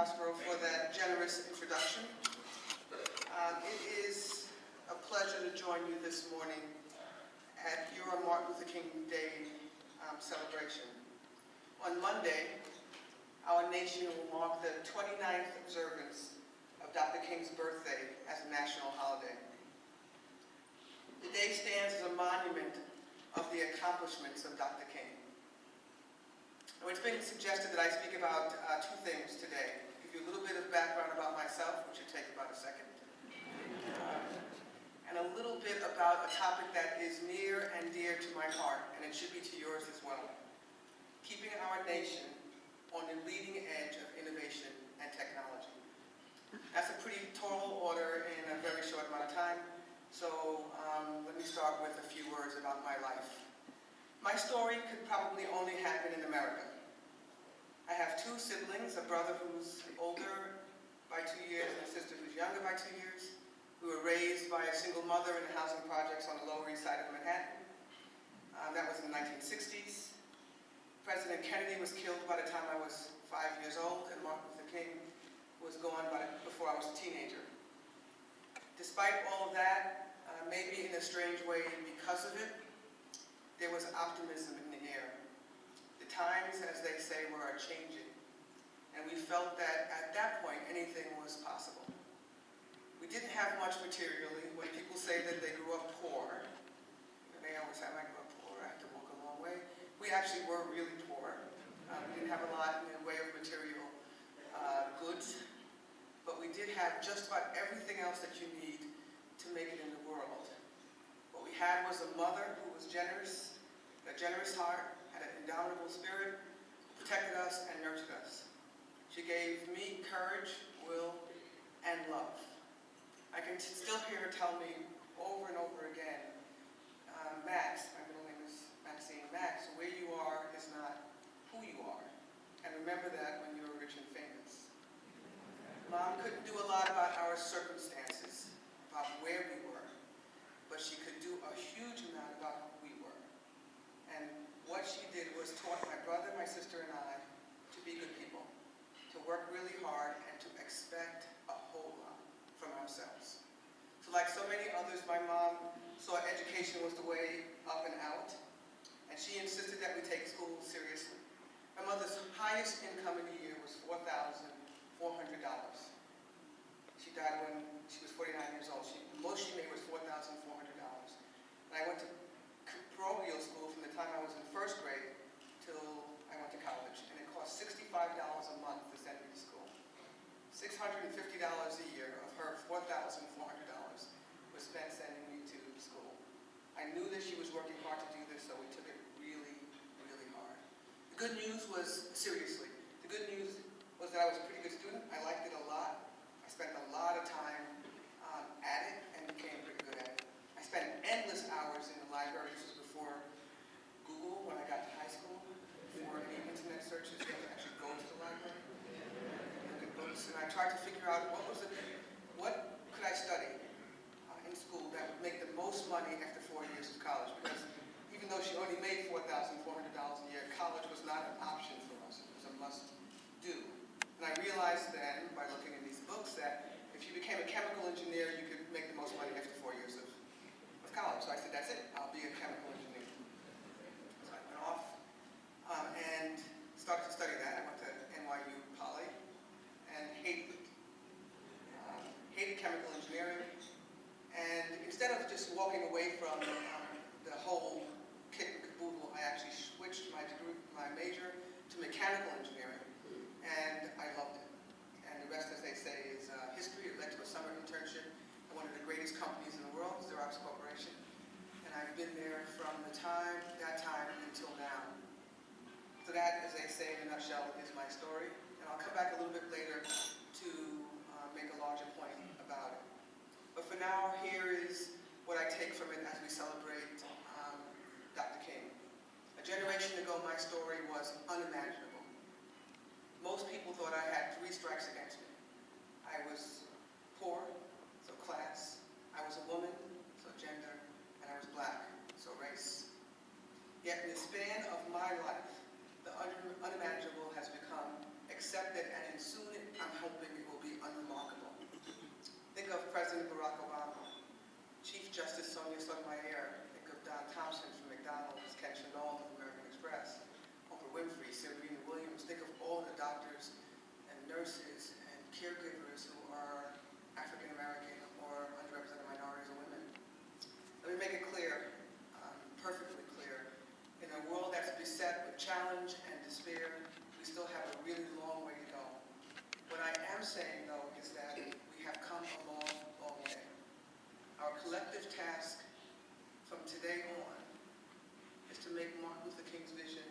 Hospital, for that generous introduction. It is a pleasure to join you this morning at your Martin Luther King Day celebration. On Monday, our nation will mark the 29th observance of Dr. King's birthday as a national holiday. The day stands as a monument of the accomplishments of Dr. King. It's been suggested that I speak about two things today. Give you a little bit of background about myself, which should take about a second, and a little bit about a topic that is near and dear to my heart, and it should be to yours as well. Keeping our nation on the leading edge of innovation and technology. That's a pretty tall order in a very short amount of time, so let me start with a few words about my life. My story could probably only happen in America. I have two siblings, a brother who's older by 2 years and a sister who's younger by 2 years. We were raised by a single mother in the housing projects on the Lower East Side of Manhattan. That was in the 1960s. President Kennedy was killed by the time I was 5 years old, and Martin Luther King was gone before I was a teenager. Despite all of that, maybe in a strange way because of it, there was optimism in the air. The times, as they say, were changing, and we felt that at that point anything was possible. We didn't have much materially. When people say that they grew up poor, they always say, I grew up poor, I had to walk a long way. We actually were really poor. We didn't have a lot in the way of material goods, but we did have just about everything else that you need to make it in the world. What we had was a mother who was generous, a generous heart, had an indomitable spirit, protected us and nurtured us. She gave me courage, will, and love. I can still hear her tell me over and over again, Max, my middle name is Maxine, Max, where you are is not who you are. And remember that when you're rich and famous. Mom couldn't do a lot about our circumstances, about where we were, but she could do a huge amount about who we were. And what she did was taught my brother, my sister, and I to be good people, to work really hard, and to expect a whole lot from ourselves. So like so many others, my mom saw education was the way up and out, and she insisted that we take school seriously. My mother's highest income in a year was $4,400. She died when she was 49 years old. The most she made was $4,400. And I went to parochial school from the time I was in first grade till I went to college, and it cost $65 a month to send me to school. $650 a year of her $4,400 was spent sending me to school. I knew that she was working hard to do this, so we took it really, really hard. The good news was, seriously, the good news was that I was a pretty good student. I liked it a lot. I spent a lot of time at it and became pretty good at it. I spent endless hours in the library. This was before Google, when I got to high school, before any internet searches. You had to actually go to the library and look at books. And I tried to figure out what could I study in school that would make the most money after 4 years of college. Because even though she only made $4,400 a year, college was not an option for us. It was a must-do. And I realized then, by looking at these books, that if you became a chemical engineer, you could make the most money after 4 years of college. So I said, that's it, I'll be a chemical engineer. So I went off and started to study that. I went to NYU Poly and hated it. Hated chemical engineering. And instead of just walking away from the whole kit and caboodle, I actually switched my major to mechanical engineering. And I loved it. And the rest, as they say, is history. It led to a summer internship at one of the greatest companies in the world, Xerox Corporation. And I've been there from that time until now. So that, as they say in a nutshell, is my story. And I'll come back a little bit later to make a larger point about it. But for now, here is what I take from it as we celebrate Dr. King. A generation ago, my story was unimaginable. Most people thought I had 3 strikes against me. I was poor, so class. I was a woman, so gender. And I was black, so race. Yet in the span of my life, the unimaginable has become accepted, and soon I'm am saying, though, is that we have come a long, long way. Our collective task from today on is to make Martin Luther King's vision